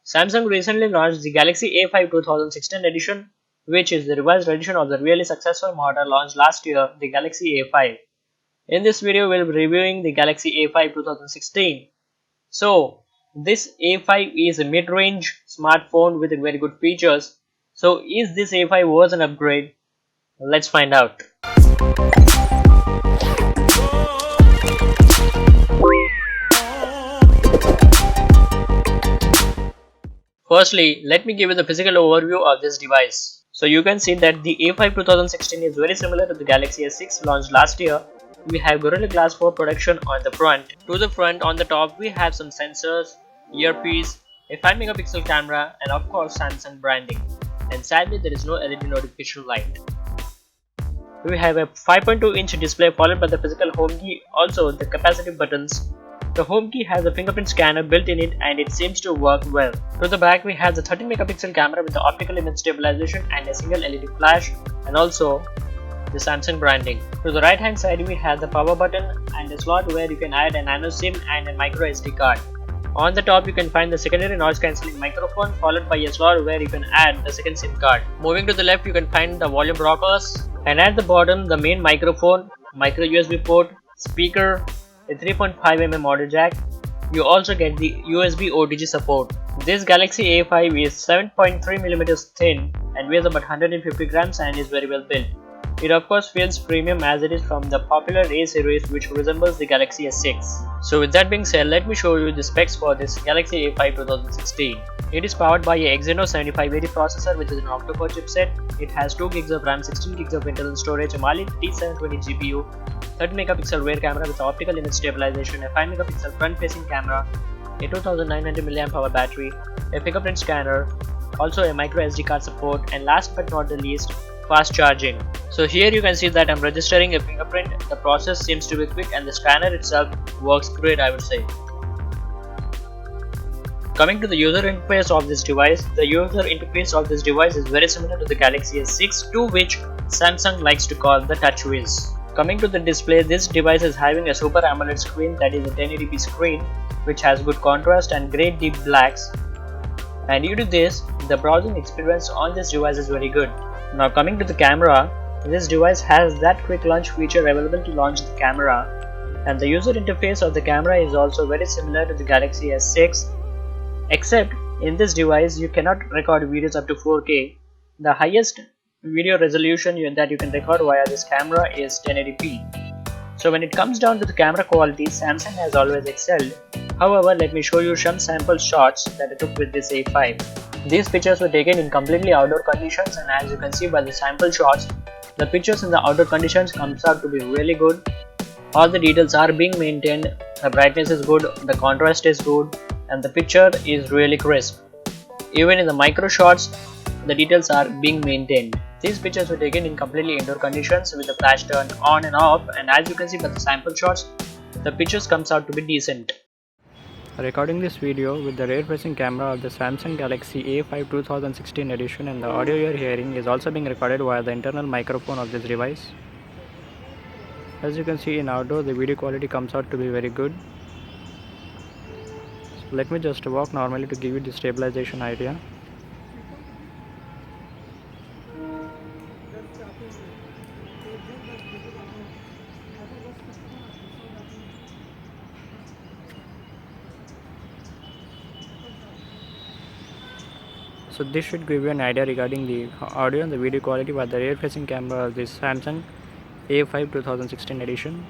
Samsung recently launched the Galaxy A5 2016 edition, which is the revised edition of the really successful model launched last year, the Galaxy A5. In this video, we'll be reviewing the Galaxy A5 2016. So, this A5 is a mid-range smartphone with very good features. So, is this A5 was an upgrade? Let's find out. Firstly, let me give you the physical overview of this device. So you can see that the A5 2016 is very similar to the Galaxy S6 launched last year. We have Gorilla Glass 4 protection on the front. To the front, on the top, we have some sensors, earpiece, a 5 megapixel camera, and of course Samsung branding. And sadly, there is no LED notification light. We have a 5.2-inch display followed by the physical home key, also the capacitive buttons. The home key has a fingerprint scanner built in it and it seems to work well. To the back we have the 13 megapixel camera with the optical image stabilization and a single LED flash, and also the Samsung branding. To the right hand side we have the power button and a slot where you can add a nano SIM and a micro SD card. On the top you can find the secondary noise cancelling microphone followed by a slot where you can add the second SIM card. Moving to the left you can find the volume rockers, and at the bottom the main microphone, micro USB port, speaker, a 3.5mm audio jack. You also get the USB OTG support. This Galaxy A5 is 7.3mm thin and weighs about 150 grams and is very well built. It of course feels premium as it is from the popular A series which resembles the Galaxy S6. So with that being said, let me show you the specs for this Galaxy A5 2016. It is powered by a Exynos 7580 processor which is an octa-core chipset. It has 2GB of RAM, 16GB of internal storage, a Mali T720 GPU, 30 megapixel rear camera with optical image stabilization, a 5 megapixel front facing camera, a 2900 mAh battery, a fingerprint scanner, also a micro SD card support, and last but not the least, fast charging. So here you can see that I'm registering a fingerprint. The process seems to be quick and the scanner itself works great, I would say. Coming to the user interface of this device, the user interface of this device is very similar to the Galaxy S6, to which Samsung likes to call the TouchWiz. Coming to the display, this device is having a Super AMOLED screen, that is a 1080p screen, which has good contrast and great deep blacks. And due to this, the browsing experience on this device is very good. Now coming to the camera, this device has that quick launch feature available to launch the camera, and the user interface of the camera is also very similar to the Galaxy S6, except in this device you cannot record videos up to 4K. The highest video resolution that you can record via this camera is 1080p. So when it comes down to the camera quality, Samsung has always excelled. However, let me show you some sample shots that I took with this A5. These pictures were taken in completely outdoor conditions, and as you can see by the sample shots, the pictures in the outdoor conditions comes out to be really good. All the details are being maintained, the brightness is good, the contrast is good, and the picture is really crisp. Even in the micro shots, the details are being maintained. These pictures were taken in completely indoor conditions with the flash turned on and off, and as you can see by the sample shots, the pictures comes out to be decent. Recording this video with the rear facing camera of the Samsung Galaxy A5 2016 edition, and the audio you are hearing is also being recorded via the internal microphone of this device. As you can see in outdoor, the video quality comes out to be very good. So let me just walk normally to give you the stabilization idea. So this should give you an idea regarding the audio and the video quality by the rear facing camera of this Samsung A5 2016 edition.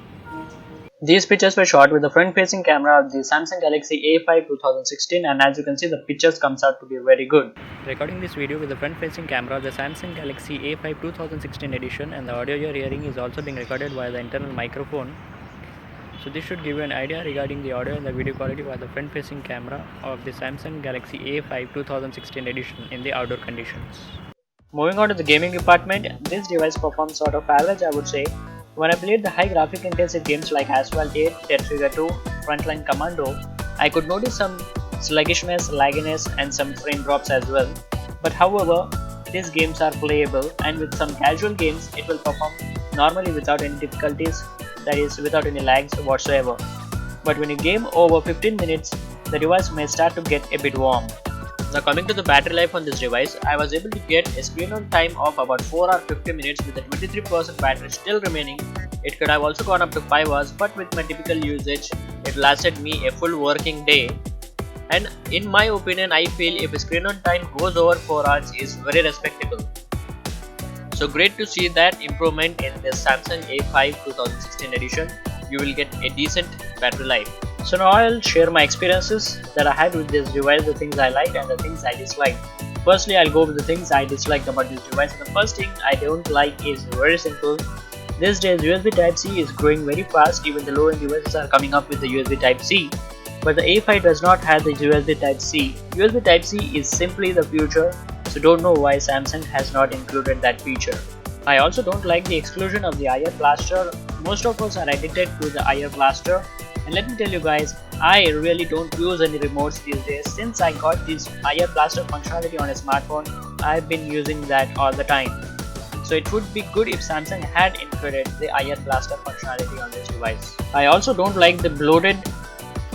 These pictures were shot with the front facing camera of the Samsung Galaxy A5 2016, and as you can see the pictures comes out to be very good. Recording this video with the front facing camera of the Samsung Galaxy A5 2016 edition, and the audio you are hearing is also being recorded via the internal microphone. So this should give you an idea regarding the audio and the video quality by the front facing camera of the Samsung Galaxy A5 2016 edition in the outdoor conditions. Moving on to the gaming department, this device performs sort of average, I would say. When I played the high graphic intensive games like Asphalt 8, Dead Trigger 2, Frontline Commando, I could notice some sluggishness, lagginess and some frame drops as well. But however, these games are playable, and with some casual games it will perform normally without any difficulties, that is without any lags whatsoever. But when you game over 15 minutes, the device may start to get a bit warm. Now coming to the battery life on this device, I was able to get a screen on time of about 4 or 50 minutes with a 23% battery still remaining. It could have also gone up to 5 hours, but with my typical usage, it lasted me a full working day. And in my opinion, I feel if a screen on time goes over 4 hours is very respectable. So great to see that improvement in this Samsung A5 2016 edition. You will get a decent battery life. So now I'll share my experiences that I had with this device, the things I liked and the things I disliked. Firstly, I'll go with the things I disliked about this device. The first thing I don't like is very simple. These days USB Type-C is growing very fast. Even the low-end devices are coming up with the USB Type-C. But the A5 does not have the USB Type-C. USB Type-C is simply the future, so don't know why Samsung has not included that feature. I also don't like the exclusion of the IR blaster. Most of us are addicted to the IR blaster, and let me tell you guys, I really don't use any remotes these days. Since I got this IR blaster functionality on a smartphone, I've been using that all the time. So it would be good if Samsung had included the IR blaster functionality on this device. I also don't like the bloated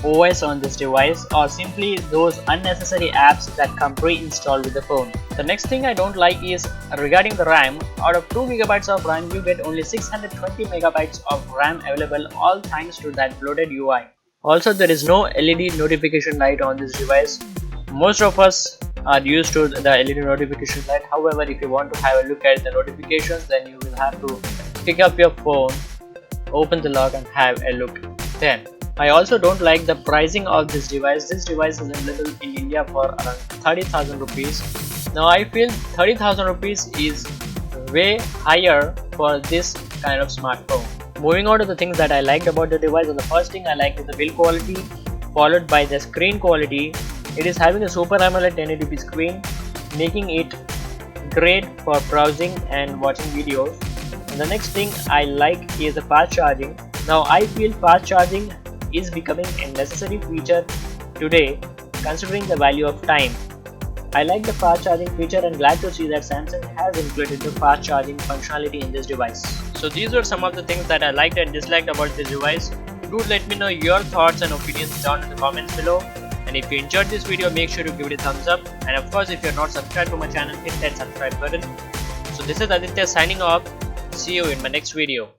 OS on this device, or simply those unnecessary apps that come pre-installed with the phone. The next thing I don't like is regarding the RAM. Out of 2 GB of RAM, you get only 620 MB of RAM available, all thanks to that bloated UI. Also, there is no LED notification light on this device. Most of us are used to the LED notification light. However, if you want to have a look at the notifications, then you will have to pick up your phone, open the lock and have a look then. I also don't like the pricing of this device. This device is available in India for around 30,000 rupees. Now I feel 30,000 rupees is way higher for this kind of smartphone. Moving on to the things that I liked about the device, the first thing I liked is the build quality, followed by the screen quality. It is having a Super AMOLED 1080p screen, making it great for browsing and watching videos. And the next thing I like is the fast charging. Now I feel fast charging is becoming a necessary feature today, considering the value of time. I like the fast charging feature and glad to see that Samsung has included the fast charging functionality in this device. So these were some of the things that I liked and disliked about this device. Do let me know your thoughts and opinions down in the comments below. And if you enjoyed this video, make sure to give it a thumbs up. And of course, if you are not subscribed to my channel, hit that subscribe button. So this is Aditya signing off. See you in my next video.